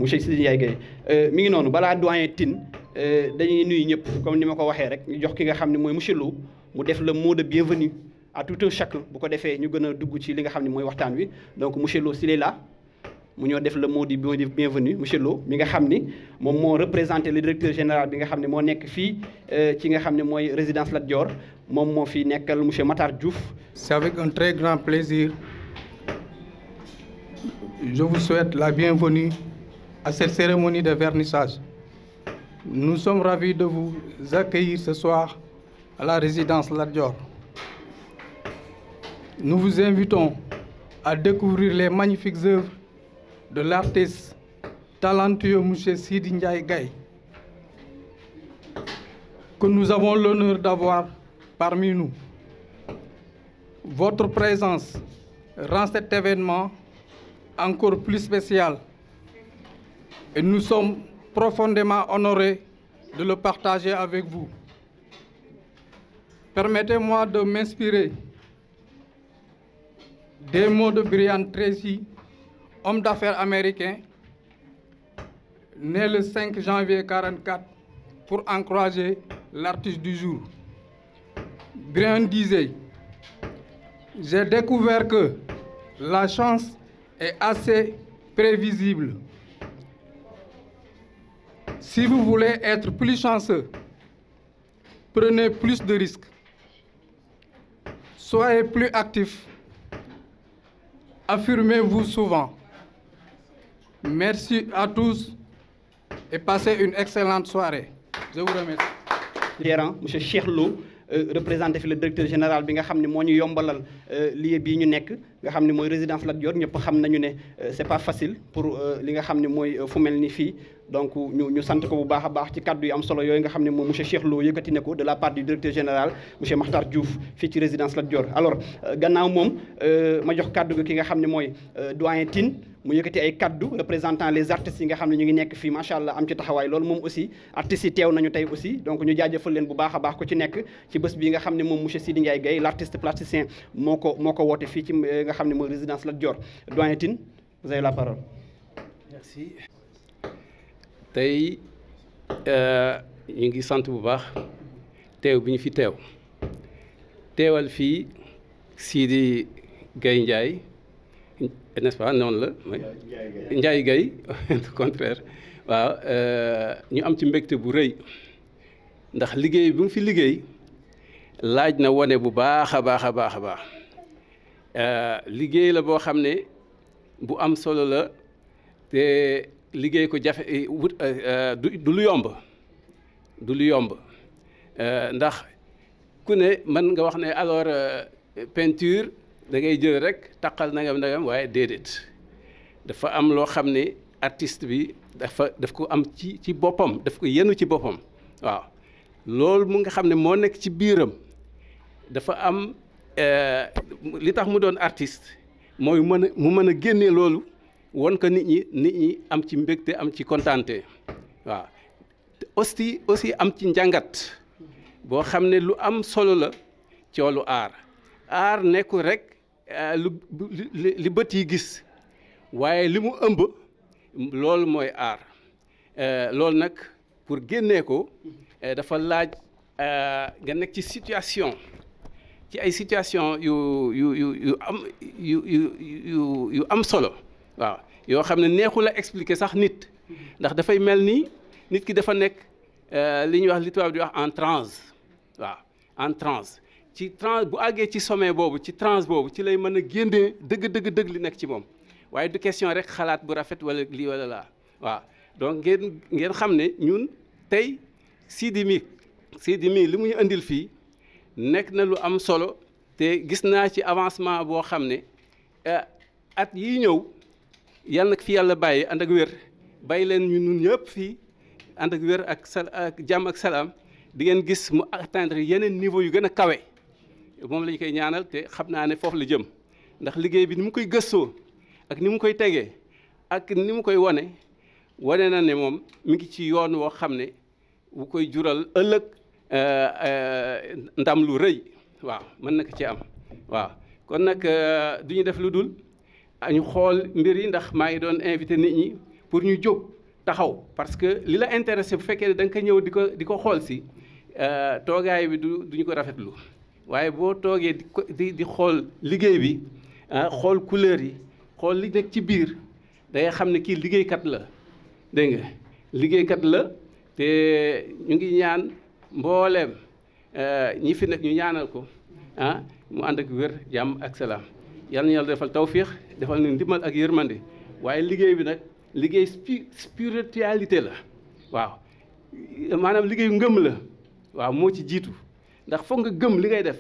monsieur Sidi Ndiaye Gueye mi ngi noonu balaa doyen Tine dañuy nuyu ñëpp comme ni ma ko waxee rek ñu jox ki nga xam ne mooy monsieur Lo mu def le mot de bienvenue à tout un chacun bu ko defee ñu gën a dugg ci li nga xam ne mooy waxtaan wi donc monsieur Lo s'il est là mu ñoo def le mot de bienvenue monsieur Lo mi nga xam ni moom moo représenté le directeur général bi nga xam ne moo nekk fii ci nga xam ne mooy résidence Lat Dior moom moo fi nekkal monsieur Matar Diouf. C'est avec un très grand plaisir je vous souhaite la bienvenue à cette cérémonie de vernissage. Nous sommes ravis de vous accueillir ce soir à la résidence Lat Dior. Nous vous invitons à découvrir les magnifiques œuvres de l'artiste talentueux monsieur Sidi Ndiaye Gueye, que nous avons l'honneur d'avoir parmi nous. Votre présence rend cet événement encore plus spécial et nous sommes profondément honorés de le partager avec vous. Permettez-moi de m'inspirer des mots de Brian Tracy, homme d'affaires américain, né le 5 janvier 1944, pour encourager l'artiste du jour. Brian disait: j'ai découvert que la chance est assez prévisible. Si vous voulez être plus chanceux, prenez plus de risques. Soyez plus actifs. Affirmez-vous souvent. Merci à tous et passez une excellente soirée. Je vous remercie. Gérant monsieur Cheikh Lo représenté fi le directeur général bi nga xam ne moo ñu yombalal lieu bii ñu nekk nga xam ne mooy résidence Lat Dior ñëpp xam nañu ne c'est pas facile pour li nga xam ne mooy fu mel ni fii donc ñu sant ko bu baax a baax ci kaddu yi am solo yooyu nga xam ne moom monsieur Cheikh Lo yëkkati na ko de la part du directeur général monsieur Makhtar Diouf fii ci résidence Lat Dior. Alors gannaaw moom ma jox kaddu gi ki nga xam ne mooy doyen Tine mu yëkkati ay kaddu représentant les artistes yi nga xam ne ñu ngi nekk fii macha allah am ci taxawaay loolu moom aussi artistes yi teew nañu tey aussi donc ñu jaajëfal leen bu baax a baax ku ci nekk ci bés bi nga xam ne moom monsieur Sidi Ndiaye Gueye l'artiste plasticien moo ko woote fii ci nga xam ne mooy résidence Lat Dior. Doyen Tine vous avez la parole. Merci. Tey ñu ngi sant bu baax teew bi ñu fi teewal fii Sidi Gueye Ndiaye n'est-ce pas noonu la Ndiaye Gueye au contraire waaw ñu am ci mbégte bu rëy ndax liggéey bi mu fi liggéey laaj na wone bu baax a baax a baax a baax liggéey la boo xam ne bu am solo la te liggéey ko jafe du lu yomb ndax ku ne mën nga wax ne alors peinture da ngay jël rek taqal nangam waaye déedéet dafa am loo xam ne artiste bi daf ko am ci boppam daf ko yenu ci boppam waaw loolu mu nga xam ne moo nekk ci biiram dafa am li tax mu doon artiste mooy mu mën a génne loolu won ko nit ñi am ci mbégte am ci kontaante waaw aussi am ci njàngat boo xam ne lu am solo la ci wàllu aar nekkul rek li bët yi gis waaye li mu ëmb loolu mooy aar loolu nag pour génnee ko dafa laaj nga nekk ci situation ci ay situation yu am solo waaw yoo xam ne neexul a expliquer sax nit ndax dafay mel ni nit ki dafa nekk li ñuy wax li tubaab di wax en transe waaw en transe ci transe bu àggee ci sommet boobu ci transe boobu ci lay mën a génnee dëgg li nekk ci moom waaye du question rek xalaat bu rafet wala lii wala laa waaw donc ngeen xam ne ñun tey Sidi mi li mu ñu indil fii nekk na lu am solo te gis naa ci avancement boo xam ne at yii ñëw yal na fi yàlla bàyyi ànd ak wér bàyyi leen ñu nun ñëpp fii ànd ak wér ak jàmm ak salaam di ngeen gis mu atteindre yeneen niveau yu gën a kawe moom la ñu koy ñaanal te xam naa ne foofu la jëm ndax liggéey bi ni mu koy gëstoo ak ni mu koy tegee ak ni mu koy wane na ne moom mi ngi ci yoon woo xam ne bu koy jural ëllëg ndam lu rëy waaw mën na ko ci am waaw kon nag du ñu def lu dul ñu xool mbir yi ndax maa ngi doon invité nit ñi pour ñu jóg taxaw parce que li la intéressé bu fekkee ne da nga ko ñëw di ko xool si toogaay bi duñu ko rafetlu waaye boo toogee di xool liggéey bi xool couleur yi xool li nekk ci biir da ngay xam ne kii liggéeykat la dégg nga liggéeykat la te ñu ngi ñaan mbooleem ñi fi nekk ñu ñaanal ko mu ànd ak wér jàmm ak salaam yal na yàlla defal tawfiix defal ñu ndimbal ak yërmande waaye liggéey bi nag liggéey spiritualité la waaw maanaam liggéeyu ngëm la waaw moo ci jiitu ndax foog nga gëm li ngay def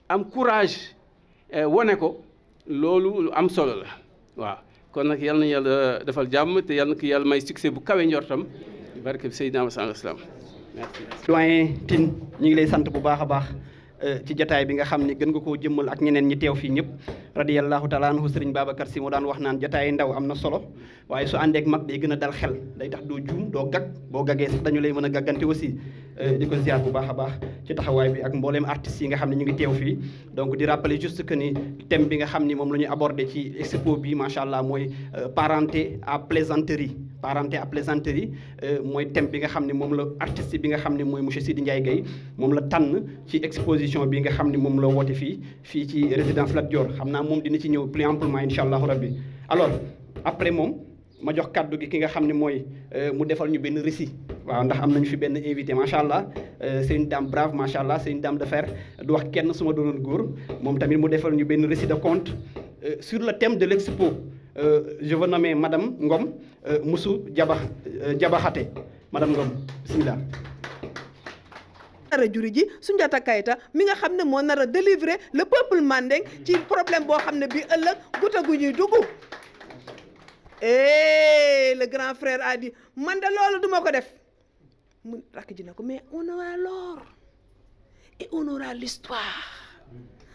am courage wane ko loolu lu am solo la waaw kon nag yal na yàlla defal jàmm te yal na ko yàlla may succès bu kawe njortam barke bi Seydina Muhammad sallallahu alayhi wasallam merci. doyen Tine ñu ngi lay sant bu baax a baax ci jataay bi nga xam ne gën nga koo jëmmal ak ñeneen ñi teew fii ñëpp radiyallahu taala anhu Sëriñ Babacar Si moo daan wax naan jataay ndaw am na solo waaye su àndeek mag day gën a dal xel day tax doo juum doo gag boo gaggee sax dañu lay mën a gaggante aussi di ko ziar bu baax a baax ci taxawaay bi ak mbooleem artistes yi nga xam ne ñu ngi teew fii donc di rappeler juste que ni thème bi nga xam ni moom la ñu abordé ci expo bi macha allah mooy parenté à plaisanterie mooy thème bi nga xam ne moom la artiste bi nga xam ne mooy monsieur Sidi Ndiaye Gueye moom la tànn ci exposition bi nga xam ne moom la woote fii ci résidence Lat Dior xam naa moom dina ci ñëw plus amplement incha allahu rabbi alors après moom ma jox kaddu gi ki nga xam ne mooy mu defal ñu benn récit waaw ndax am nañu fi benn invité macha allah c'est une dame brave macha allah c'est une dame de fer du wax kenn su ma doonoon góor moom tamit mu defal ñu benn récit de conte sur le thème de l'expo je veux nommer madame Ngom Moussou Diabaxate madame Ngom bismillah. nar a juri ji Soundiata Keita mi nga xam ne moo nar a délivrer le peuple mandeng ci problème boo xam ne bii ëllëg guta gu ñuy dugg le grand frère a dit man de loolu duma ko def mu rakk ji na ko mais on aura l'or et on aura l'histoire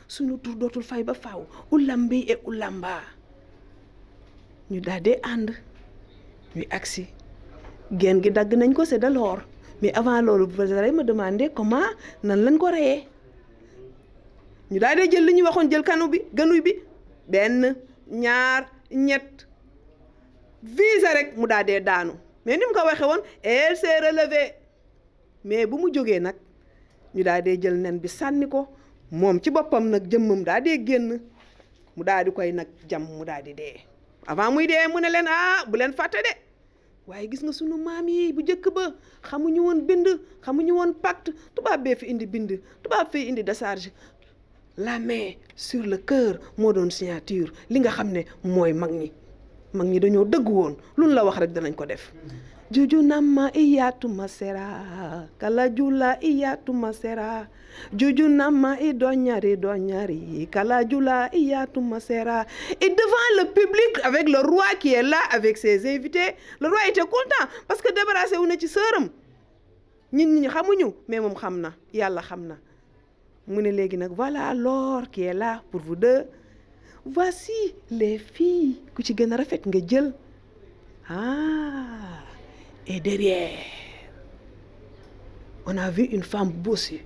suñu tur dootul fay ba faaw ulambi et ulamba ñu daal di ànd ñuy agsi genn gi dagg nañ ko c'est de l'or mais avant loolu vous allez me demander comment nan lañ ko reyee ñu daal di jël li ñu waxoon jël ganuy bi benn ñaar ñett visa rek mu daal dee daanu mais ni mu ko waxee woon elle s'est relevée mais bu mu jógee nag ñu daal dee jël nen bi sànni ko moom ci boppam nag jëmmam daal dee génn mu daal di koy nag jam mu daal di dee avant muy dee mu ne leen bu leen fàtte de waaye gis nga sunu maam yi bu njëkk ba xamuñu woon bind xamuñu woon pacte tubaab bee fi indi bind tubaab fee indi décharge la main sur le cœur moo doon signature li nga xam ne mooy mag ñi dañoo dëgg woon luñ la wax rek danañ ko def juju namma iyatuma sera kala jula iyatuma sera juju namma i doñari kala jula iyatuma sera. Et devant le public avec le roi qui est là avec ses invités le roi était content parce que débarrassé wu na ci sëram ñi xamuñu mais moom xam na yàlla xam na mu ne léegi nag voilà l'or qui est là pour vous deux. Voici les filles ku ci gën a rafet nga jël et derrière on a vu une femme bossue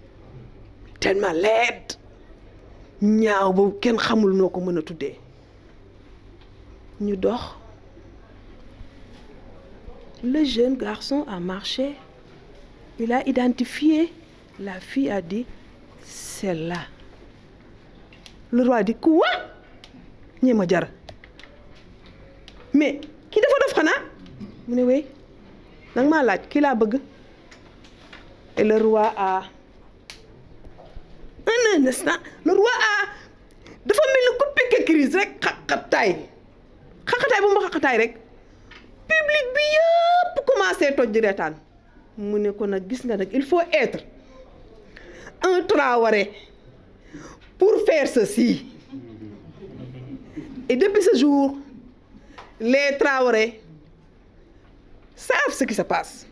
tellement laide ñaaw boobu kenn xamul noo ko mën a tuddee ñu dox le jeune garçon a marché il a identifié la fille a dit c'est là le roi dit quoi ñee ma jar mais kii dafa dof xanaa mu ne wey danga maa laaj kii laa bëgg et le roi a un instant le roi a dafa mel ni ku piqué crise rek xaqataay bu ma xaqataay rek public bi yëpp commencé toj di reetaan mu ne ko nag gis nga nag il faut être un Traoré pour faire ceci. Et depuis ce jour, les Traoré savent ce qui se passe.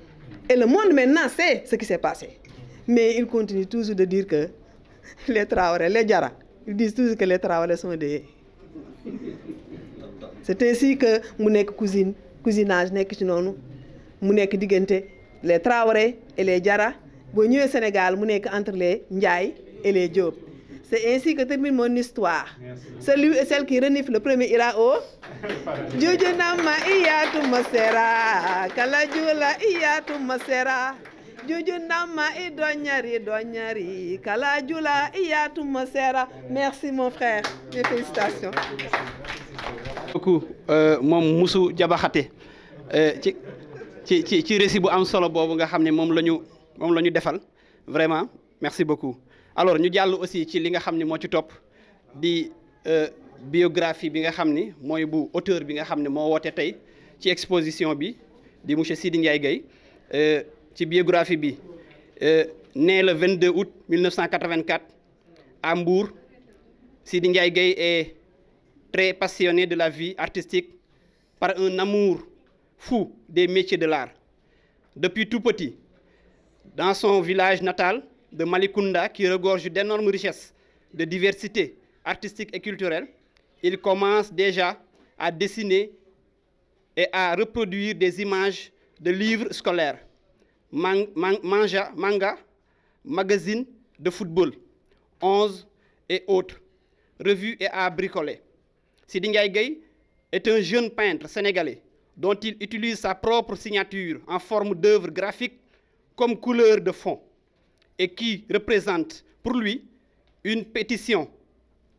Et le monde maintenant sait ce qui s'est passé. Mais ils continuent toujours de dire que les Traoré, les Diarra, ils disent toujours que les Traoré sont des... C'est ainsi que mu nekk cousinage nekk ci noonu mu nekk diggante les Traoré et les Diarra boo ñëwee Sénégal mu nekk entre les Ndiaye et les Diop. C'est ainsi que termine mon histoire. Celui et celle qui renifle le premier ira au Jojo nama iyatu masera kalajula iyatu masera Jojo nama idonyari kalajula iyatu masera. Merci mon frère. Mes félicitations. beaucoup moom Moussou Diabakhate ci récit bu am solo boobu nga xam ne moom la ñu defal vraiment merci beaucoup. Alors ñu jàll aussi ci li nga xam ne moo ci topp di biographie bi nga xam ni mooy bu auteur bi nga xam ne moo woote tey ci exposition bi di monsieur Sidi Ndiaye Gueye ci biographie bi né le 22 août 1984 à Mbour. Sidi Ndiaye Gueye est très passionné de la vie artistique par un amour fou des métiers de l'art. Depuis tout petit, dans son village natal de Malicounda, qui regorge d'énormes richesses de diversité artistique et culturelle, il commence déjà à dessiner et à reproduire des images de livres scolaires, manga, magazines de football, 11 et autres, revues et à bricoler. Sidi Ndiaye Gueye est un jeune peintre sénégalais dont il utilise sa propre signature en forme d'œuvre graphique comme couleur de fond et qui représente pour lui une pétition,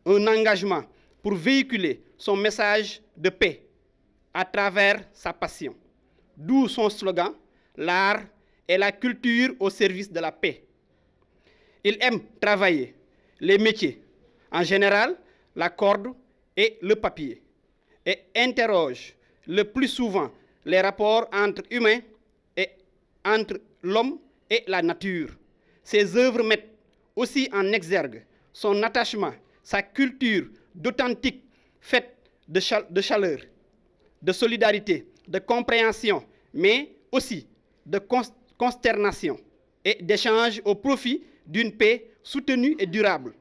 un engagement pour véhiculer son message de paix à travers sa passion. D'où son slogan, l'art et la culture au service de la paix. Il aime travailler les métiers, en général la corde et le papier, et interroge le plus souvent les rapports entre humains et entre l'homme et la nature. Ses œuvres mettent aussi en exergue son attachement, sa culture d'authentique faite de chaleur, de solidarité, de compréhension, mais aussi de consternation et d'échange au profit d'une paix soutenue et durable.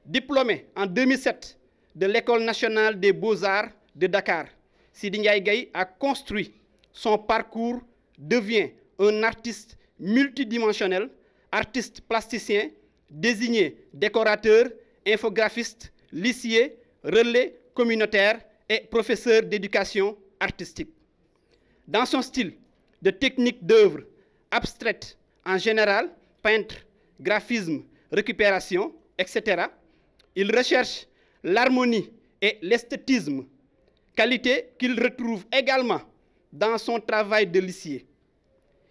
Diplômé en 2007 de l'École nationale des beaux-arts de Dakar, Sidi Ndiaye Gueye a construit son parcours, devient un artiste multidimensionnel, artiste plasticien, désigné décorateur, infographiste, lissier, relais communautaire et professeur d'éducation artistique. Dans son style de technique d'œuvre abstraite en général, peintre, graphisme, récupération, etc., il recherche l'harmonie et l'esthétisme, qualité qu'il retrouve également dans son travail de lissier.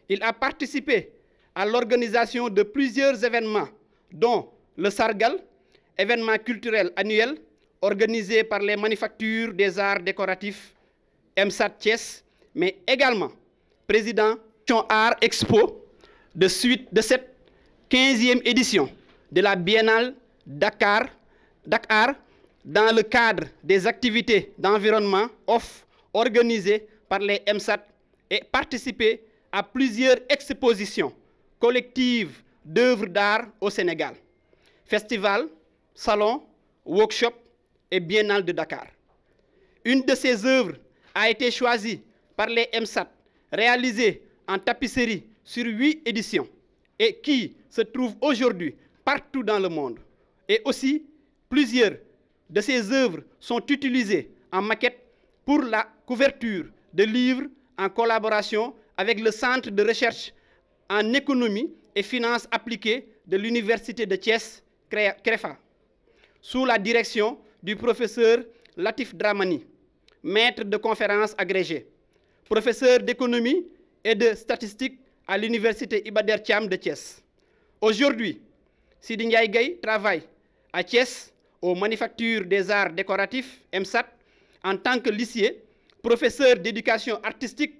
Il a participé à l'organisation de plusieurs événements, dont le Sargal, événement culturel annuel organisé par les manufactures des arts décoratifs MSAT Thiès, mais également président de Art Expo de cette 15e édition de la Biennale Dakar dans le cadre des activités d'environnement off organisées par les MSAT et participer à plusieurs expositions collectives d'œuvres d'art au Sénégal, festivals, salons, workshops et biennales de Dakar. Une de ces œuvres a été choisie par les MSAT, réalisée en tapisserie sur 8 éditions et qui se trouve aujourd'hui partout dans le monde. Et aussi, plusieurs de ces œuvres sont utilisées en maquette pour la couverture de livres en collaboration avec le Centre de recherche en économie et finances appliquées de l'Université de Thiès, CREFA, sous la direction du professeur Latif Dramani, maître de conférences agrégé, professeur d'économie et de statistique à l'Université Iba Der Thiam de Thiès. Aujourd'hui, Sidi Ndiaye Gueye travaille à Thiès aux manufactures des arts décoratifs, MSAT, en tant que lissier, professeur d'éducation artistique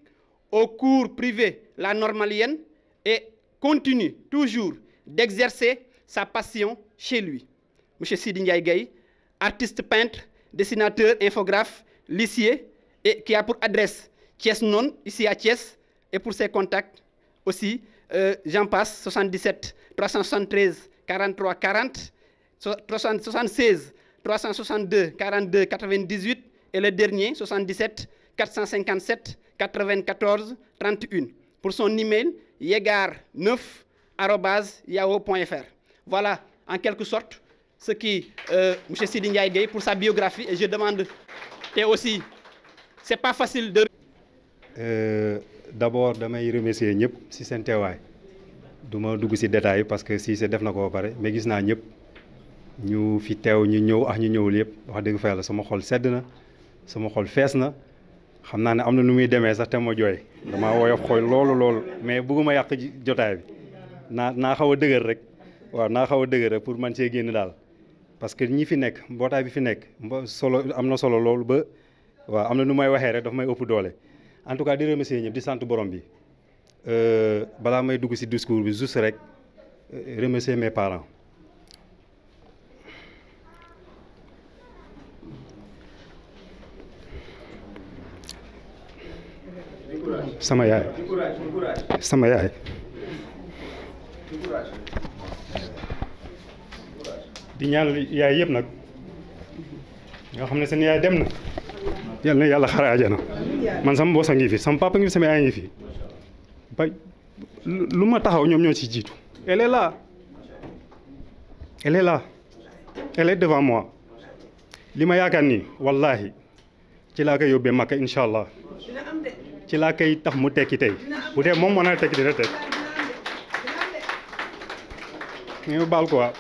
au cours privé La Normalienne et continue toujours d'exercer sa passion chez lui. Monsieur Sidi Ndiaye Gueye, artiste peintre, dessinateur, infographe, lissier et qui a pour adresse Thiès Non, ici à Thiès, et pour ses contacts aussi, j'en passe, 77 373 43 40, 76 362 42 98 et le dernier 77 457 94 31. Pour son email, yegar9@yahoo.fr. Voilà, en quelque sorte, ce qui monsieur Sidi Ndiaye Gueye pour sa biographie et je demande et aussi c'est pas facile de d'abord damay remercier ñëpp ci seen teewaay du ma dugg ci détail parce que si c'est def na ko ba pare mais gis naa ñëpp ñu fi teew ñu ñëw ak ñu ñëwul yëpp wax dëgg fa yàlla sama xol sedd na sama xol fees na xam naa ne am na nu muy demee sax te ma jooy damaa woyof xooy loolu mais bëgguma yàq jotaay bi naa xaw a dëgër rek waaw naa xaw a dëgër rek pour man cee génn daal parce que ñi fi nekk mbootaay bi fi nekk solo am na solo loolu ba waaw am na nu may waxee rek daf may ëpp doole en tout cas di remercier ñëpp di sant borom bi balaa may dugg ci discours bi juste rek remercier mes parents sama yaay di ñaanal yaay yëpp nag nga xam ne seen yaay dem na yal na yàlla xare àjjana man sama boss a ngi fi sama papa ngi fi sama yaay ngi fi ba lu ma taxaw ñoom ñoo ci jiitu elle est là elle est devant moi li ma yaakaar nii wallahi ci laa koy yóbbee Makka incha allah ci laa koy tax mu tekki tey bu dee moom moo na tekki dina tekki ñu baal quoi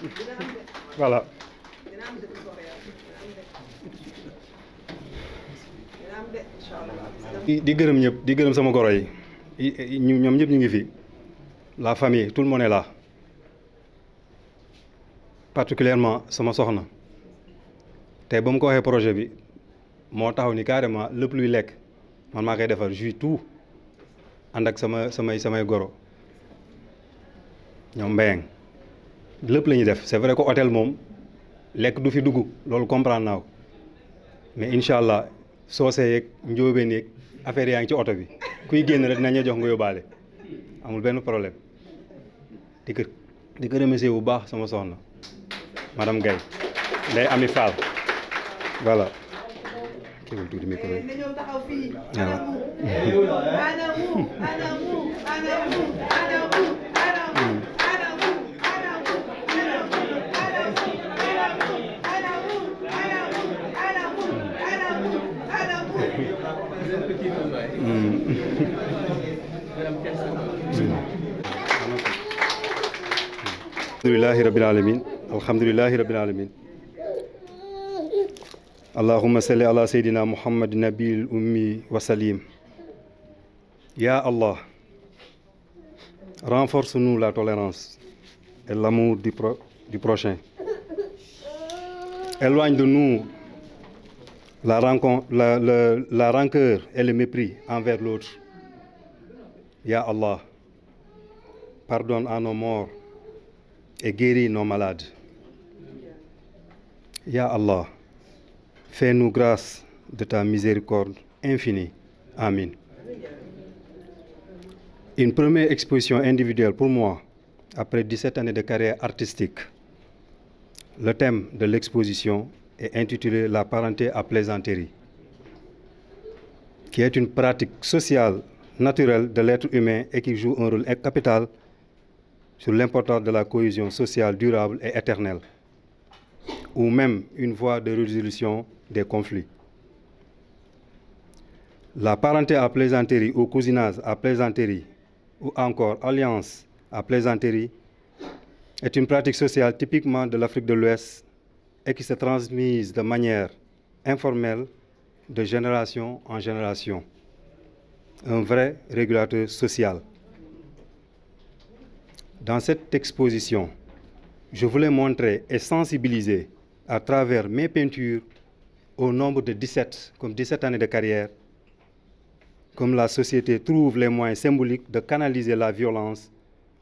voilà di gërëm ñëpp di gërëm sama goro yi ñoom ñëpp ñu ngi fi la famille tout le monde est là particulièrement sama soxna tey ba mu ko waxee projet bi moo taxaw ni carrément lépp luy lekk man maa koy defar jus tout ànd ak samay goro ñoom mbéyeng lépp la ñuy def c'est vrai que hôtel moom lekk du fi dugg loolu comprendre naa ko mais incha allah soose yeeg njóobeen yeeg affaire yaa ngi ci oto bi kuy génn rek dinañ la jox nga yóbbaale amul benn problème di ko remercier bu baax sama soxna madame Gaye Ndeye Ami Fall voilà kéwul tuuti micro alhamdulillahi rabbil alamin allahumma salli ala sayyidina muhammad nabil ummi wa salim ya allah renforce-nous la tolérance et l'amour du prochain, éloigne de nous la rancœur et le mépris envers l'autre. Ya Allah, pardonne à nos morts et guéris nos malades. Ya Allah, fais-nous grâce de ta miséricorde infinie. Amin. Une première exposition individuelle pour moi, après 17 années de carrière artistique. Le thème de l'exposition est intitulé « La parenté à plaisanterie », qui est une pratique sociale naturelle de l'être humain et qui joue un rôle capital sur l'importance de la cohésion sociale durable et éternelle, ou même une voie de résolution des conflits. La parenté à plaisanterie ou cousinage à plaisanterie ou encore alliance à plaisanterie est une pratique sociale typiquement de l'Afrique de l'Ouest et qui se transmise de manière informelle de génération en génération. Un vrai régulateur social. Dans cette exposition, je voulais montrer et sensibiliser à travers mes peintures au nombre de 17, comme 17 années de carrière, comme la société trouve les moyens symboliques de canaliser la violence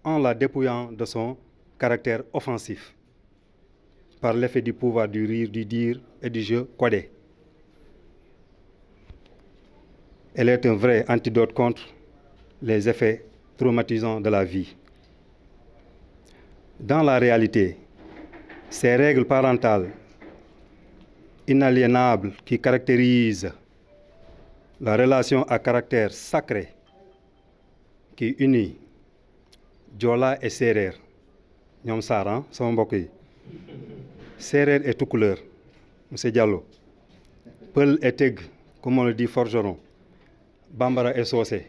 en la dépouillant de son caractère offensif, par l'effet du pouvoir du rire, du dire et du jeu codé. Elle est un vrai antidote contre les effets traumatisants de la vie. Dans la réalité, ces règles parentales inaliénables qui caractérisent la relation à caractère sacré qui unit Joola et Séeréer ñoom Saran sama mbokk yi Sérère et Toucouleur, monsieur Diallo. Peul et Tègre, comme on le dit forgeron. Bambara et Socé.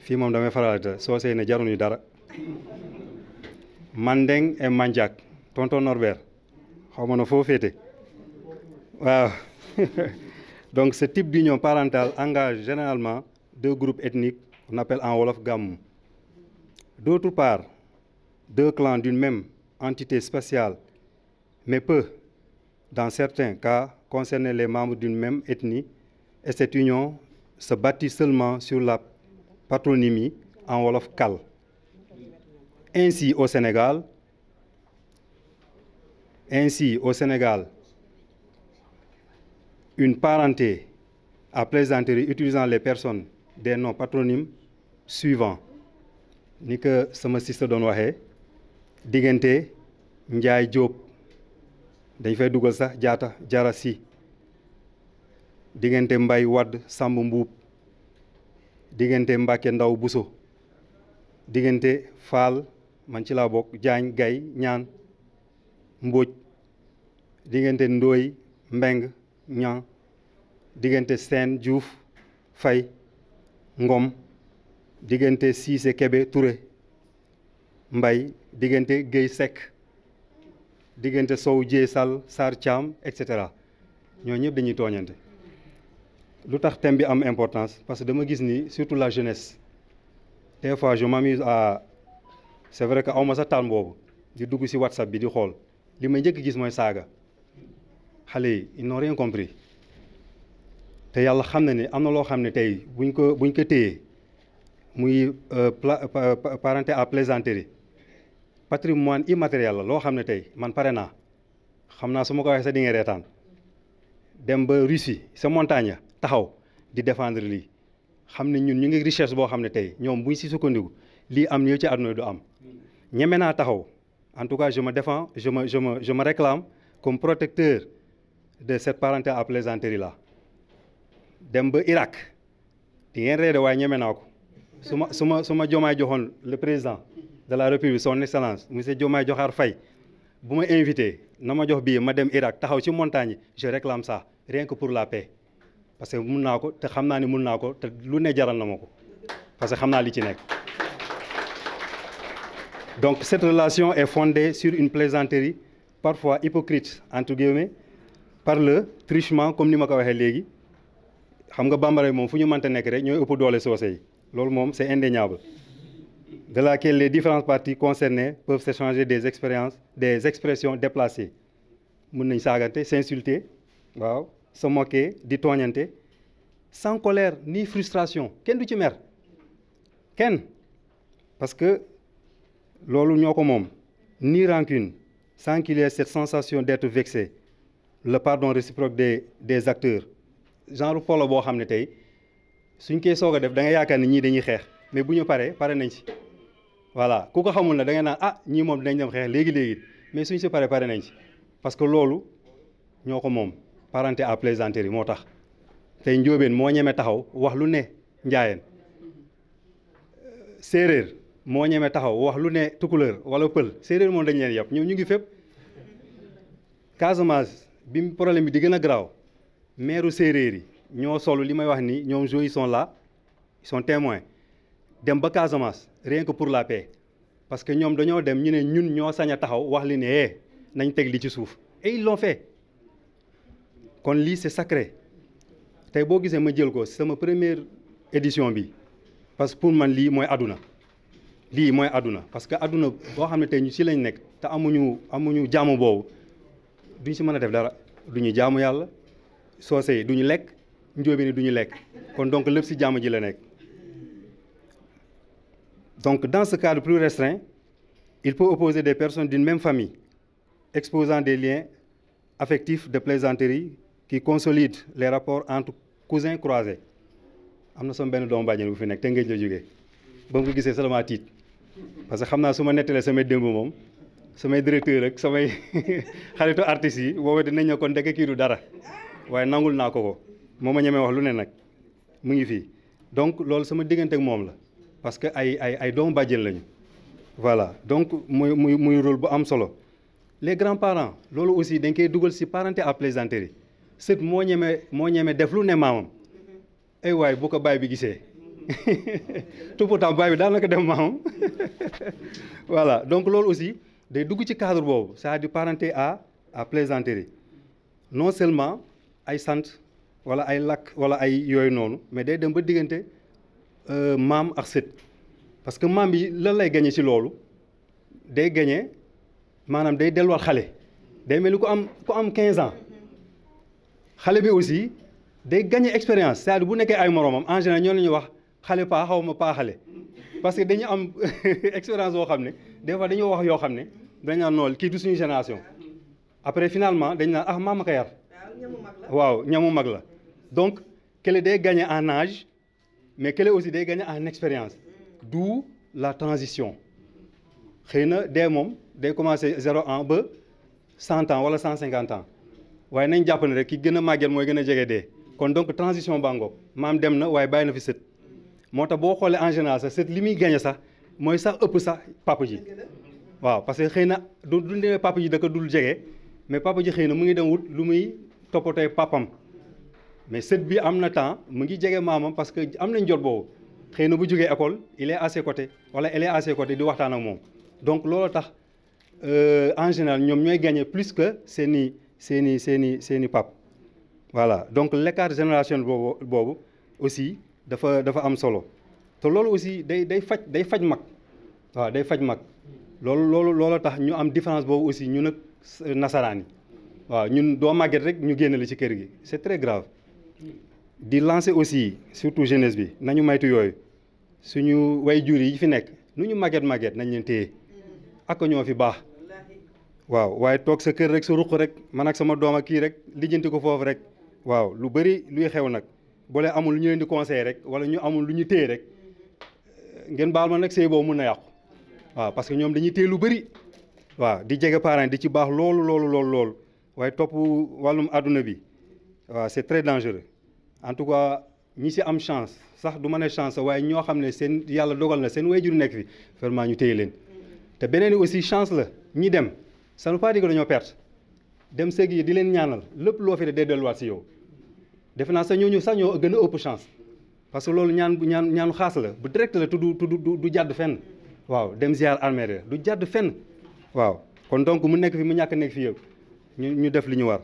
Fii moom damay faral di Socé ne jaruñu dara. Mandeng et Mandiak, tonton Norbert. Xaw ma na foo féete. Waaw. Donc ce type d'union parentale engage généralement deux groupes ethniques qu'on appelle en wolof Gamou. D'autre part, deux clans d'une même entité spatiale, mais peut, dans certains cas, concerner les membres d'une même ethnie, et cette union se bâtit seulement sur la patronymie en wolof Kal. Ainsi au Sénégal, une parenté à plaisanterie utilisant les personnes des noms patronymes suivants. Ni que sama sista doon waxee diggante Njaay Jóob dañ fay dugal sax jaata jara si diggante Mbay Wadd Samb Mbuub diggante Mbàkke Ndaw Buso diggante Faal man ci laa bokk Jaañ Gay Ñaan Mbóoj diggante Ndooy Mbeng Ñaan diggante Seen Juuf Fay Ngom diggante Siise Kebe Touré Mbay diggante Géy Sekk diggante Sow Jee Sall Sarr Thiam et cetera ñoo ñëpp dañuy tooñante lu tax thème bi am importance parce que dama gis ni surtout la jeunesse des fois je m'amuse à c'est vrai que awma sa temps boobu di dugg ci WhatsApp bi di xool li may njëkk gis mooy saaga xale yi ils n'ont rien compris te yàlla xam na ne am na loo xam ne tey buñ ko téyee muy parenté à plaisanterie patrimoine immatériel la loo xam ne tey man pare naa xam naa su ma ko waxee sa di nga reetaan dem ba Russie sa montagne taxaw di défendre lii xam ne ñun ñu ngi richesse boo xam ne tey ñoom buñ si sukkandiku lii am ñëw ci àdduna du am ñeme naa taxaw en tout cas je me défends je me réclame comme protecteur de cette parenté à plaisanterie là dem ba Irak di ngeen reede waaye ñeme naa ko su ma Diomaye joxoon le président de la République son excellence monsieur Diomaye Diakhar Faye bu ma invité na ma jox bii ma dem Irak taxaw ci montagne je réclame ça rien que pour la paix parce que mun naa ko te xam naa ni mun naa ko te lu ne jaral na ma ko parce que xam naa li ci nekk. Donc cette relation est fondée sur une plaisanterie parfois hypocrite entre guillemets par le truchement comme ni ma ko waxee léegi xam nga bambara moom fu ñu mënta nekk rek ñooy ëpp doole soose yi loolu moom c'est indéniable. De laquelle les différentes parties concernées peuvent s'échanger des expressions déplacées mën nañ saagante s'insulter waaw se moquer di tooñante sans colère ni frustration kenn du ci mer kenn parce que loolu ñoo ko moom ni rancune sans qu'il y ait cette sensation d'être vexé le pardon réciproque des acteurs genre polo boo xam ne tey suñ koy soog a def da nga yaakaar ni ñii dañuy xeex mais bu ñu pare nañ ci voilà ku ko xamul na da ngay naan ñii moom dinañ dem xeex léegi mais suñ si pare nañ ci parce que loolu ñoo ko moom parenté à plaisanterie moo tax tey njóobeen moo ñeme taxaw wax lu ne njaayeen séeréer moo ñeme taxaw wax lu ne tukuleur wala pël séeréer moom dañ leen yàpp ñoom ñu ngi fépp Casamance bi problème bi di gën a garaaw maire séeréer yi ñoo solu li may wax ni ñoom jo ils sont là ils sont témoins dem ba Casamance rien que pour la paix parce que ñoom dañoo dem ñu ne ñun ñoo sañ a taxaw wax li ne nañ teg li ci suuf et ils l'ont fait kon lii c'est sacré tey boo gisee ma jël ko sama première édition bi parce que pour man lii mooy àdduna parce que àdduna boo xam ne tey ñu ci lañ nekk te amuñu jaamu boobu duñ ci mën a def dara duñu jaamu yàlla soose yi duñu lekk njóobi ni duñu lekk kon donc lépp ci jaamu ji la nekk. Donc dans ce cadre plus restreint il peut opposer des personnes d'une même famille exposant des liens affectifs de plaisanterie qui consolident les rapports entre cousins croisés am na sama benn doomu bàjjen bu fi nekk te ngeen la jógee ba mu ko gisee seulement tiit parce que xam naa su ma nettalee samay démb moom samay directeur ak samay xaritu artistes yi boobu dinañ ne kon ndeke kii du dara waaye nangul naa ko moo ma ñemee wax lu ne nag mu ngi fii donc loolu sama diggante ak moom la parce que ay doomu bàjjen lañu voilà donc muy rôle bu am solo les grands-parents loolu aussi dañ koy dugal ci parenté à plaisanterie sët moo ñeme def lu ne maamam ay waay bu ko baay bi gisee tout pourtant baay bi daanaka def maamam voilà donc loolu aussi day dugg ci cadre boobu c'est-à-dire parenté à plaisanterie non seulement ay sant wala ay lakk wala ay yooyu noonu mais day dem ba diggante maam ak sët parce que maam bi lan lay gagné ci loolu day gagné maanaam day delluwaat xale day mel ni ku am 15 ans xale bi aussi day gagné expérience c'est-à-dire bu nekkee ay moromam en général ñoo la ñuy wax xale paa xaw ma paa xale parce que dañu am expérience boo xam ne des fois dañoo wax yoo xam ne dañ naan nool kii du suñu génération après finalement dañ naan ah maama ko yar waaw ñamu mag la donc kële day gagné en âge mais kële aussi day gagné en expérience d'où la transition xëy na dee moom day commencé 0 ans ba 100 ans wala 150 ans waaye nañ jàpp ne rek ki gën a màgget mooy gën a jege dee kon donc transition bàngoog maam dem na waaye bàyyi na fi sët moo tax boo xoolee en général sax sët li muy gagné sax mooy sax ëpp sax papa ji waaw parce que xëy na du demee papa ji da ko dul jege mais papa ji xëy na mu ngi dem wut lu muy toppatooy papam mais sët bi am na temps mu ngi jege maamam parce que am nañ jot boobu xëy na bu jógee école il est à ses côtés wala elle est à ses côtés di waxtaan ak moom donc loolu tax en général ñoom ñooy gagné plus que seeni pap voilà donc l'écart générationnel boobu aussi dafa am solo te loolu aussi day faj mag waaw day faj mag loolu tax ñu am différence boobu aussi ñun ak nasaraan yi waaw ñun doo màgget rek ñu génn la ci kër gi c'est très grave di lancer aussi surtout jeunesse bi nañu maytu yooyu suñu way jur yi fi nekk nu ñu màgget nañ leen téye ak ñoo fi baax waaw waaye toog sa kër rek sa ruq rek man ak sama doom ak kii rek lijjanti ko foofu rek waaw lu bëri luy xew nag boo leen amul lu ñu leen di conseiller rek wala ñu amul lu ñu téye rek ngeen baal ma nag sëy boobu mun na yàqu waaw parce que ñoom dañuy téye lu bëri waaw di jege parents di ci baax loolu waaye topp wàllum àdduna bi waaw c'est très dangereux en tout cas ñi si am chance sax du ma ne chance waaye ñoo xam ne seen yàlla dogal na seen waajur nekk fi vraiment ñu téye leen te beneen aussi chance la ñi dem ça ne veut pas dire que dañoo perte dem sëg yi di leen ñaanal lépp loo fi de day delluwaat si yow defe naa sax ñooñu sax ñoo gën a ëpp chance parce que loolu ñaanu xaas la bu direct la du jàdd fenn waaw dem ziar armée du jàdd fenn waaw kon donc mu nekk fi mu ñàkk nekk fi yëpp ñu def li ñu war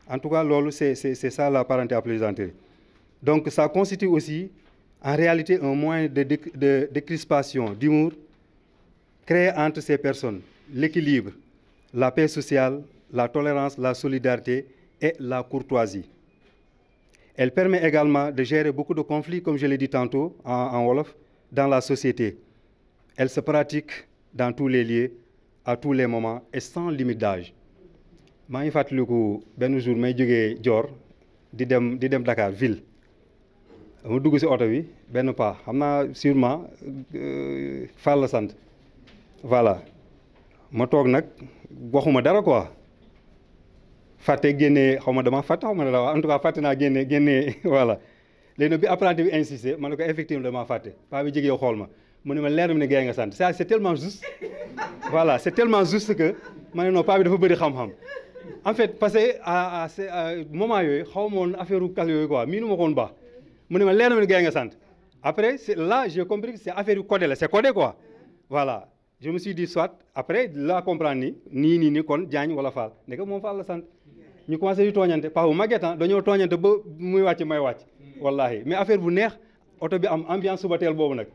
en tout cas loolu c'est ça la parenté à plaisanterie donc ça constitue aussi en réalité un moyen de décrispation d'humour créé entre ces personnes l'équilibre la paix sociale la tolérance la solidarité et la courtoisie. Elle permet également de gérer beaucoup de conflits, comme je l'ai dit tantôt en wolof, dans la société. Elle se pratique dans tous les lieux, à tous les moments et sans limite d'âge. maa ngi fàttaliku benn jour may jógee Dior di dem Dakar ville ma dugg ci oto bi benn paa xam naa sûrement Fall la sant voilà ma toog nag waxuma dara quoi fàtte génnee xaw ma dama fàtte xaw ma dara en tout cas fàtte naa génnee voilà léegi nag bi apprenti bi insisté ma ne ko effectivement dama fàtte paa bi jege xool ma mu ne ma leer na ne Gaye nga sant ça c'est tellement juste voilà c'est tellement juste que ma ne non paa bi dafa bëri xam-xam en fait parce que à moment yooyu xaw ma woon affaire u kal yooyu quoi miinu ma ko woon baax mu ne ma leer na ne Gaye nga sant après c'est là j'ai compris que c'est affaire yu codé la c'est codé quoi voilà je me suis dit soit après la comprendre ni kon Diagne wala Fall ndeke moom Fall la sant ñu commencé di tooñante pas bu màgget dañoo tooñante ba muy wàcc may wàcc wallahi mais affaire bu neex oto bi am ambiance suba teel boobu nag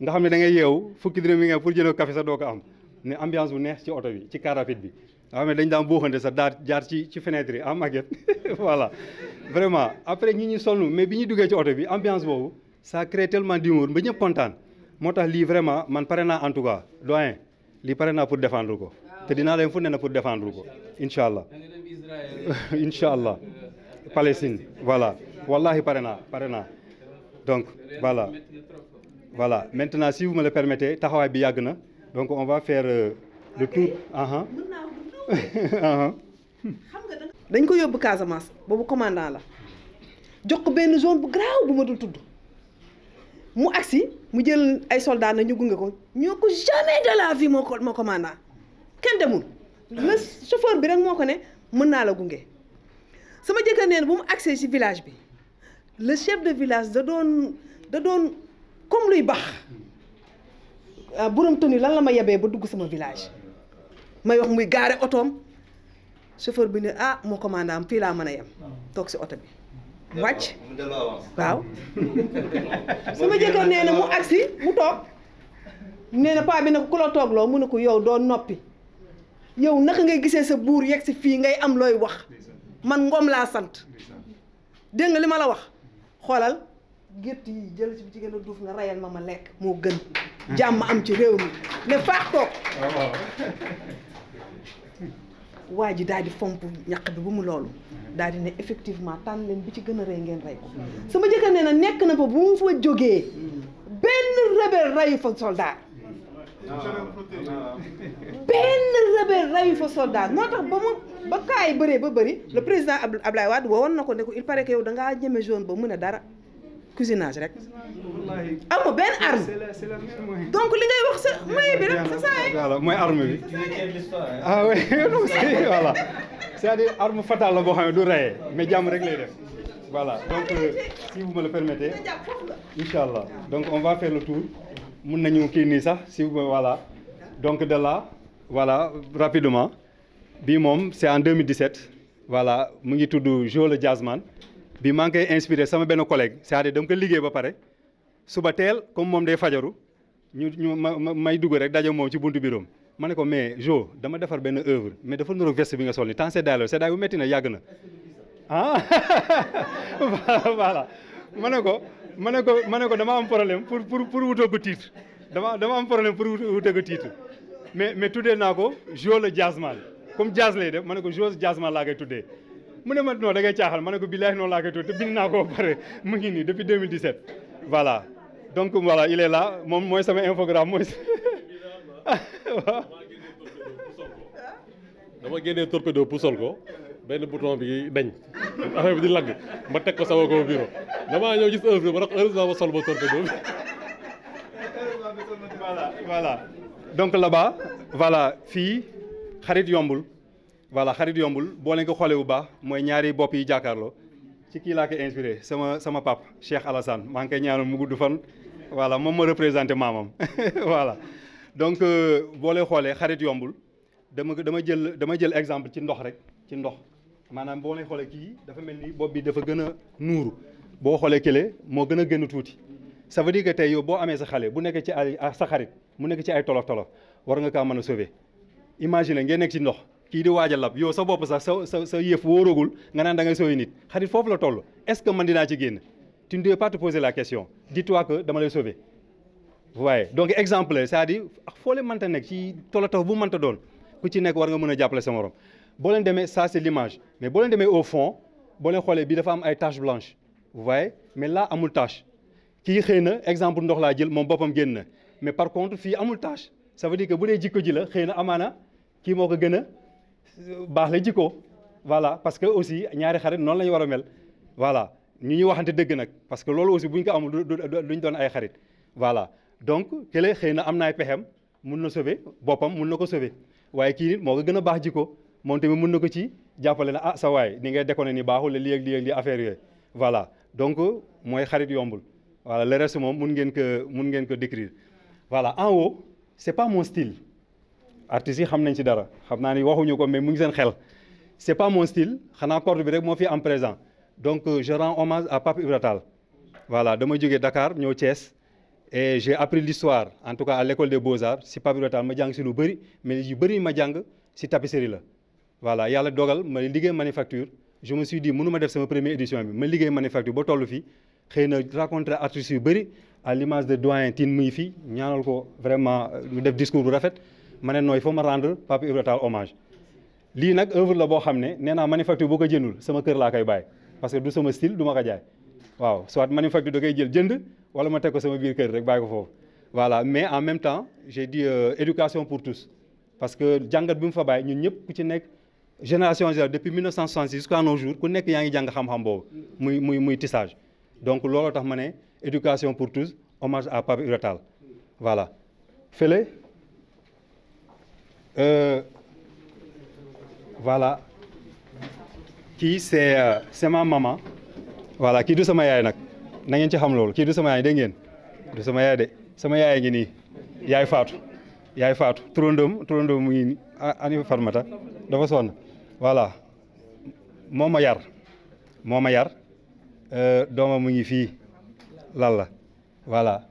nga xam ne da ngay yeewu fukki dërëm yi nga pour jënd café sax doo ko am ne ambiance bu neex ci oto bi ci car rapide bi nga xam ne dañ daan booxante sax jaar ci fenêtre yi en màgget voilà vraiment après ñi sonn mais bi ñu duggee ci oto bi ambiance boobu ça crée tellement d'humour ba ñëpp kontaan moo tax lii vraiment man pare naa en tout cas doyen lii pare naa pour défendre ko te dinaa leen fu ne na pour défendre ko incha allah incha allah Palestine voilà wallahi pare naa donc voilà maintenant si vous me le permettez taxawaay bi yàgg na donc on va faire le tour dañ ko yóbbu Casamance boobu commandant la jox ko benn zone bu garaaw bu ma dul tudd mu agsi mu jël ay soldats na ñu gunge ko ñoo ko jamais de la vie moo commandant kenn demul le chauffeur bi rek moo ko ne mën naa la gunge sama jëkkër nee na bu mu accès ci village bi le chef de village da doon comme luy bax borom tëni lan la ma yebee ba dugg sama village may wax muy gaare otoom chauffeur bi ne ah moo commandé am fii laa mën a yem toog ci oto bi wàcc waaw sama jëkkër nee na mu agsi mu toog nee na paa bi ne ko ku la toogloo mu ne ko yow doo noppi yow naka ngay gisee sa buur yegg si fii ngay am looy wax man Ngom laa sant dégg nga li ma la wax xoolal gétt yi jël ci gën a duuf nga rayal ma lekk moo gën jàmm am ci réew mi ne faax toog waa ji daal di fomp ñaq bi bu mu loolu daal di ne effectivement tànn leen bi ci gën a rey ngeen rey ko sama jëkkër nee na nekk na fa bu mu fa jógee benn rebelle reyu fa soldat moo tax ba kaay bëree ba bëri le président Abdoulaye Wade woon na ko ne ko il paraît que yow dangaa ñeme jaune ba mu ne dara cousinage rek amoo benn arme donc li ngay wax sa moyen bi rek sa saa yi voilà mooy arme bi ah oui non c'est voilà c'est-à-dire arme fatale la boo xam ne du reyee mais jàmm rek lay def voilà donc si vous me le permettez inchallah donc on va faire le tour mun nañu kii nii sax si voilà donc de là voilà rapidement bii moom c'est en 2017 voilà mu ngi tudd Jo le Jazzman bi maa ngi koy inspiré sama benn collègue c'est-à-dire dama ko liggéey ba pare suba teel comme moom day fajaru ñu may dugg rek daje moom ci buntu biroom ma ne ko mais Jo dama defar benn œuvre mais dafa niroog veste bi nga sol ni temps seddaay la seddaay bu métti na yàgg na ah voilà ma ne ko dama am problème pour wutoo ko titre dama am problème pour wutoo ko titre mais tuddee naa ko Jo le Jazzman comme jazz lay def ma ne ko Jo Jazzman laa koy tuddee mu ne ma non da ngay caaxal ma ne ko billaahi noonu laa koy tuddee te bind naa ko ba pare mu ngi nii depuis 2017 voilà donc voilà il est là moom mooy sama infogramme mooy dama génnee torpedo pour sol ko benn bouton bi dañ affaire bi di lagg ma teg ko sama ko bureau damaa ñëw gis œuvre ba nag heureusement ma sol ba torpedo bi voilà donc là-bas voilà fii xarit yombul voilà xarit yombul boo leen ko xoolee bu baax mooy ñaari bopp yi jàkkaarloo ci kii laa koy inspiré sama pap Cheikh Alassane maa ngi koy ñaanal mu gudd fan voilà moom ma représenté maamam voilà donc boo leen xoolee xarit yombul dama jël exemple ci ndox rek ci ndox maanaam boo leen xoolee kii dafa mel ni bopp bi dafa gën a nuuru boo xoolee kële moo gën a gën a tuuti ça veut dire que tey yow boo amee sa xale bu nekk ci ay sa xarit mu nekk ci ay tolof war nga kaa mën a sauver imagine ngeen nekk ci ndox kii di waaj a lab yow sa bopp sax sa yëf wóoragul nga naan da ngay sauver nit xarit foofu la toll est-ce que man dinaa ci génn tu ne dois pas te poser la question dis-toi que dama lay sauver vous voyez donc exemple c'est-à-dire foo leen mënta nekk ci tolof bu mënta doon ku ci nekk war nga mën a jàppale sa morom boo leen demee ça c'est l'image mais boo leen demee au fond boo leen xoolee bi dafa am ay taches blanches vous voyez mais là amul tache kii xëy na exemple ndox laa jël moom boppam génn na mais par contre fii amul tache ça veut dire que bu dee jikko ji la xëy na amaana kii moo ko gën a baax la jikko voilà parce que aussi ñaari xarit noonu la ñu war a mel voilà ñu ñuy waxante dëgg nag parce que loolu aussi bu ñu ko amul duñ doon ay xarit voilà donc kële xëy na am na ay pexem mun na sauver boppam mun na ko sauver waaye kii nit moo ko gën a baax jikko moom tamit mun na ko ci jàppale na ah sa waay ni ngay déconné ni baaxul lii ak lii affaire yooyu voilà donc mooy xarit yombul voilà le reste moom mun ngeen ko décrire voilà en haut c'est pas mon style artistes yi xam nañ ci dara xam naa ni waxuñu ko mais mu ngi seen xel c'est pas mon style xanaa corde bi rek moo fi am présent donc je rends hommage à Pape Ibra Tall voilà dama jógee Dakar ñëw Thiès et j'ai appris l'histoire en tout cas à l'école des beaux-arts si Pape Ibra Tall ma jàng si lu bëri mais yu bëri ma jàng si tapisserie la voilà yàlla dogal ma liggéey manufacture je me suis dit mënu ma def sama première édition bi ma liggéey manufacture ba toll fii xëy na rencontré artistes yu bëri à l'image de doyen Tine muy fii ñaanal ko vraiment ñu def discours bu rafet ma ne nooy faut ma rendre Pape Ibra Tall hommage lii nag œuvre la boo xam ne nee naa manufacture boo ko jëndul sama kër laa koy bàyyi parce que du sama style du ma ko jaay waaw soit manufacture da koy jël jënd wala ma teg ko sama biir kër rek bàyyi ko foofu voilà mais en même temps j'ai dit éducation pour tous parce que jàngat bi mu fa bàyyi ñun ñëpp ku ci nekk génération zéro depuis 1966 jusqu'à nos jours ku nekk yaa ngi jàng xam-xam boobu muy tissage donc looloo tax ma ne éducation pour tous hommage à Pape Ibra Tall voilà fële voilà kii c'est ma maman voilà kii du sama yaay nag na ngeen ci xam loolu kii du sama yaay dégg ngeen du sama yaay de sama yaay ngi nii yaay faatu turandoom mu ngi nii ani Farmata dafa sonn voilà moo ma yar doomam mu ngi fii Lalla voilà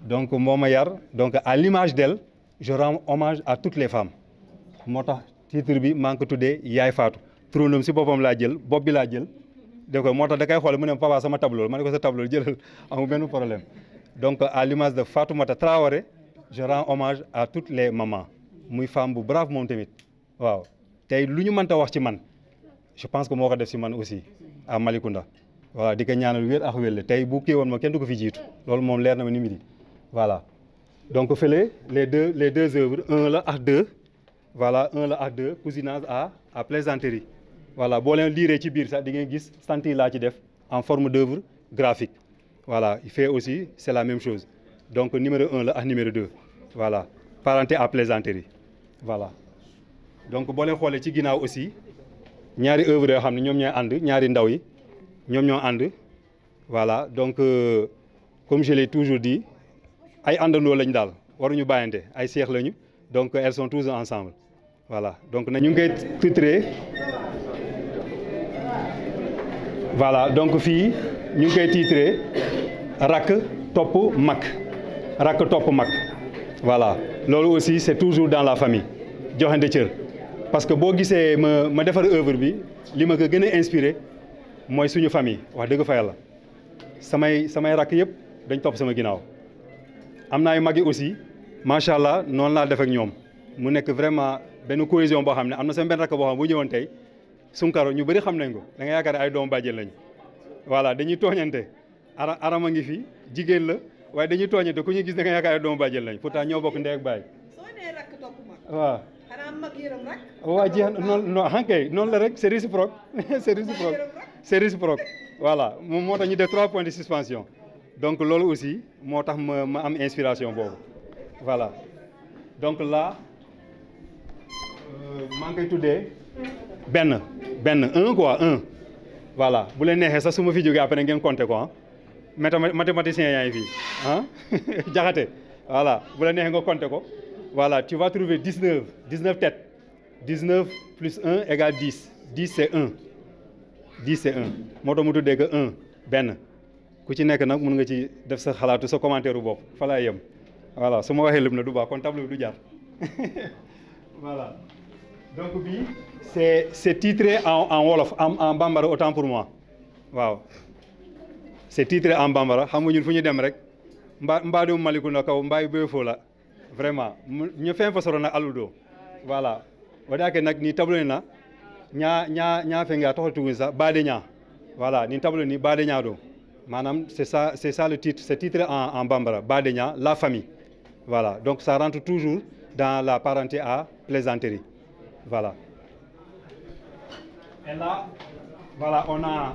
donc moo ma yar donc à l'image d'elle je rends hommage à toutes les femmes moo tax titre bi maa ngi ko tuddee yaay faatu turandoom si boppam laa jël bopp bi laa jël dégg ko moo tax da koy xool mu ne papa sama tableau ma ne ko sa tableau jëlal amul benn problème donc à l'image de Fatoumata Traoré je rends hommage à toutes les mamans muy femme bu brave moom tamit waaw tey lu ñu mënta wax ci man je pense que moo ko def si man aussi à Malicounda voilà di ko ñaanal wér ak wélle tey bu kii woon ma kenn du ko fi jiitu loolu moom leer na ma ni midi voilà donc fële les deux œuvres un la ak deux voilà un la ak deux cousinage à plaisanterie voilà boo leen liiree ci biir sax di ngeen gis sant yi laa ci def en forme d'œuvre graphique voilà il fait aussi c'est la même chose donc numéro 1 la ak numéro 2 voilà parenté à plaisanterie voilà donc boo leen xoolee ci ginnaaw aussi ñaari œuvre yoo xam ne ñoom ñooy ànd ñaari ndaw yi ñoom ñoo ànd voilà donc comme je l'ai toujours dit ay àndandoo lañ daal waruñu bàyyante ay seex lañu donc elles sont toujours ensemble voilà donc na ñu ngi koy titré voilà donc fii ñu ngi koy titré rakk topp mag voilà loolu aussi c'est toujours dans la famille joxante cër parce que boo gisee ma defar œuvre bi li ma ko gën a inspiré mooy suñu famille wax dëgg fa yàlla samay rakk yëpp dañ topp sama ginnaaw am na ay mag yi aussi macha allah noonu laa def ak ñoom mu nekk vraiment benn cohésion boo xam ne am na sama benn rakk boo xam bu ñëwoon tey Sunkaro ñu bëri xam nañ ko da nga yaakaar ay doomu bàjjen lañ voilà dañuy tooñante arama ngi fi jigéen la waaye dañuy tooñante ku ñu gis da nga yaakaar ay doomu bàjjen lañ pourtant ñoo bokk ndey ak baay. soo nee rakk topp mag. waaw. xanaa mag yërëm rek. waaw jeex na noonu la rek c'est réciproque c'est réciproque voilà moom moo tax ñu def 3 points de suspension donc loolu aussi moo tax ma am inspiration boobu voilà donc là maa ngi koy tuddee benn un quoi un voilà bu leen neexee sax su ma fi jógee après ngeen compter ko mathématicien yaa ngi fii jaxate voilà bu leen neexee nga compter ko voilà tu vas trouver 19 têtes 19 plus 1 égale 10 10 c'est 1 moo tax mu tuddee que 1 benn ku ci nekk nag mun nga ci def sa xalaatu sa commentaire bopp fa laay yem voilà su ma waxee lépp na du baax kon tableau bi du jar voilà donc bii c'est titré en wolof en bambara autant pour moi waaw c'est titré en bambara xam nga ñun fu ñu dem rek mbaɗum Malicounda kaw mbawi ɓe fola vraiment ñu fen fo sorona aluɗo voilà waɗake nag ni tableau ni na ña fenga toxol tugun sa baade ña voilà ni tableau ni baade ña ɗo maanaam c'est ça le titre c'est titré en bambara baade ña la famille voilà donc ça rentre toujours dans la parenté à plaisanterie voilà et là voilà on a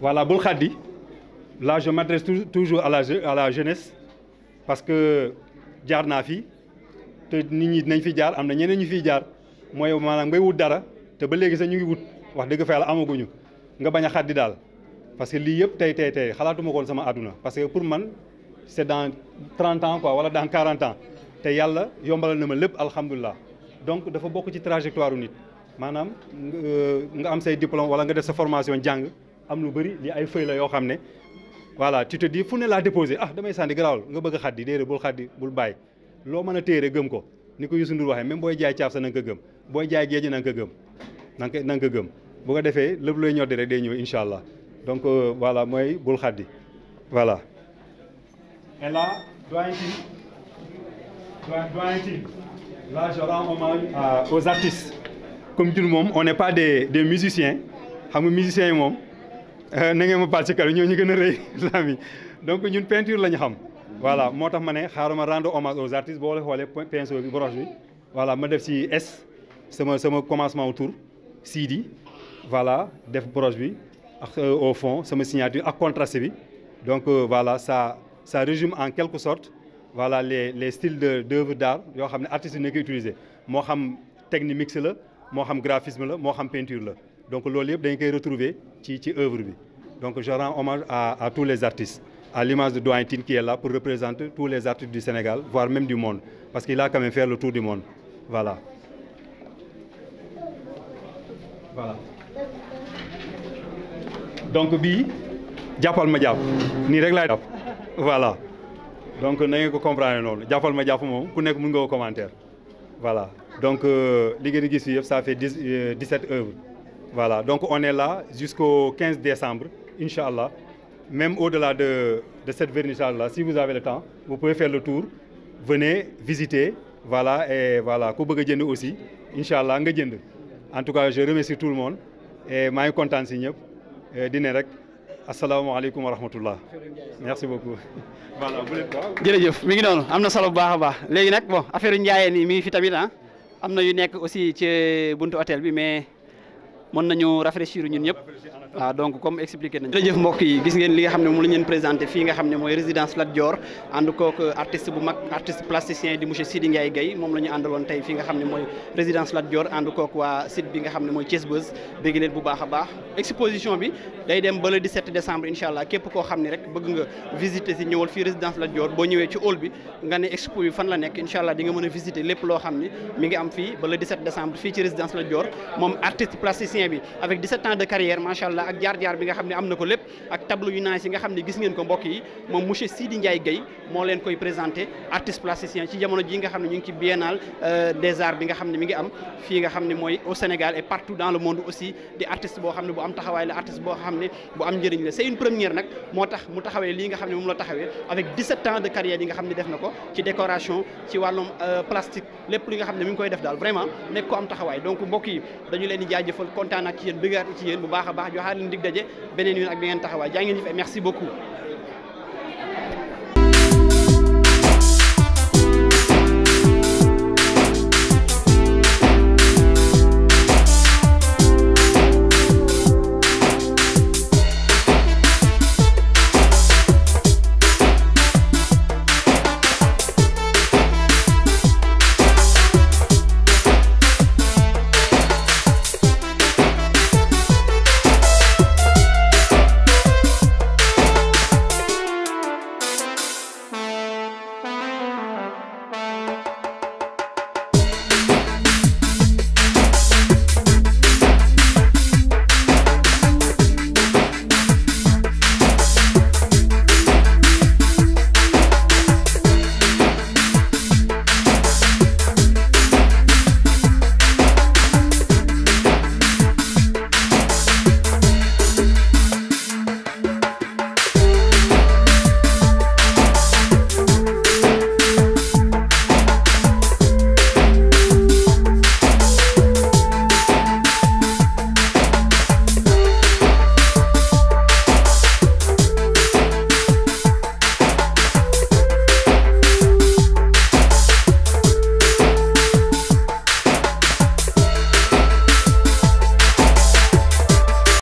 voilà Boul Khadi là je m'adresse toujours à la jeunesse parce que jaar naa fi te nit ñi dinañ fi jaar am na ñeneen ñu fiy jaar mooy maanaam ngay wut dara te ba léegi sax ñu ngi wut wax dëgg fa yàlla amaguñu nga bañ a xaddi daal parce que lii yëpp tey xalaatuma koon sama àdduna parce que pour man c'est dans 30 ans quoi wala dans 40 ans te yàlla yombalal na ma lépp alhamdulilah donc dafa bokk ci trajectoire nit maanaam nga am say diplôme wala nga def sa formation jàng am lu bëri li ay feuilles la yoo xam ne voilà tu te dis fu ne laa déposé damay sànni garaawul nga bëgg a xaddi déedéet bul xaddi bul bàyyi loo mën a téere gëm ko ni ko Youssou Ndour waxee même booy jaay caaf sa na nga ko gëm booy jaay géej na nga ko gëm na nga ko gëm bu ko defee lépp looy ñoddi rek day ñëw incha allah donc voilà mooy bul xaddi voilà. Et là doyen Tine là je rends hommage aux artistes comme ñun moom on n'est pas des musiciens xam nga musiciens yi moom na ngeen ma baal ci kàddu ñoo ñu gën a rëy lami donc ñun peinture la ñu xam voilà moo tax ma ne xaaral ma rendre hommage aux artistes boo xoolee pinceau bi broche bi voilà ma def ci S sama commencement au tour Sidi voilà def broche bi ak au fond sama signature ak contraste bi donc voilà ça résume en quelque sorte voilà les styles d'œuvre d'art yoo xam ne artistes yi na ko utiliser moo xam technique mix la moo xam graphisme la moo xam peinture la donc loolu yëpp dañ koy retrouver ci œuvre bi donc je rends hommage à tous les artistes à l'image de Doyen Tine qui est là pour représenter tous les artistes du Sénégal voire même du monde parce qu'il a quand même fait le tour du monde voilà donc bii jàppal ma jàpp nii rek laay jàpp voilà donc na ngeen ko comprendre noonu jàppal ma jàpp moom ku nekk mën nga ko commentaire voilà donc li ngeen di gis fii yëpp ça fait 17 œuvres voilà donc on est là jusqu'au 15 décembre Inch'Allah même au-delà de cette vernissage là si vous avez le temps vous pouvez faire le tour venez visiter voilà et voilà ku bëgg a jënd aussi Inch'Allah nga jënd en tout cas je remercie tout le monde et maa ngi kontaan si ñëpp di ne rek asalaamaaleykum wa rahmatullah merci beaucoup voilà bu leen jërëjëf mi ngi noonu am na solo bu baax a baax léegi nag bon affaire njaayeen yi mi ngi fi tamit am na yu nekk aussi ci buntu hôtel bi mais mën nañu rafraîchir ñun ñëpp waaw donc comme expliqué nañu. jërëjëf mbokk yi gis ngeen li nga xam ne moom la ñu leen présenté fii nga xam ne mooy résidence Lat Dior ànd kook artiste bu mag artiste plasticien di monsieur Sidi Ndiaye Guèye moom la ñu àndaloon tey fii nga xam ne mooy résidence Lat Dior ànd kook waa site bi nga xam ne mooy Thiès Buzz dégg leen bu baax a baax exposition bi day dem ba le 17 décembre incha allah képp koo xam ne rek bëgg nga visiter si ñëwal fii résidence Lat Dior boo ñëwee ci hall bi nga ne expo bi fan la nekk incha allah di nga mën a visiter lépp loo xam ni mi ngi am fii ba le 17 décembre fii ci résidence Lat Dior moom artiste plasticien bi avec 17 ans de carrière macha allah ak jaar-jaar bi nga xam ne am na ko lépp ak tableau yu nice yi nga xam ne gis ngeen ko mbokk yi moom monsieur Sidi Ndiaye Guèye moo leen koy présenté artiste plasticien ci jamono ji nga xam ne ñu ngi ci biennale des arts bi nga xam ne mi ngi am fii nga xam ne mooy au Sénégal et partout dans le monde aussi di artiste boo xam ne bu am taxawaay la artiste boo xam ne bu am njëriñ la c'est une première nag moo tax mu taxawee lii nga xam ne moom la taxawee avec 17 ans de carrière yi nga xam ne def na ko ci décoration ci wàllum plastique lépp li nga xam ne mi ngi koy def daal vraiment nekk ko am taxawaay donc mbokk yi dañu leen di jaajëfal kontaan ak ci yéen bëggaat ci yéen bu baax a baax joxaat leen dig daje beneen yoon ak bi ngeen taxawaay jaa ngeen jëf merci beaucoup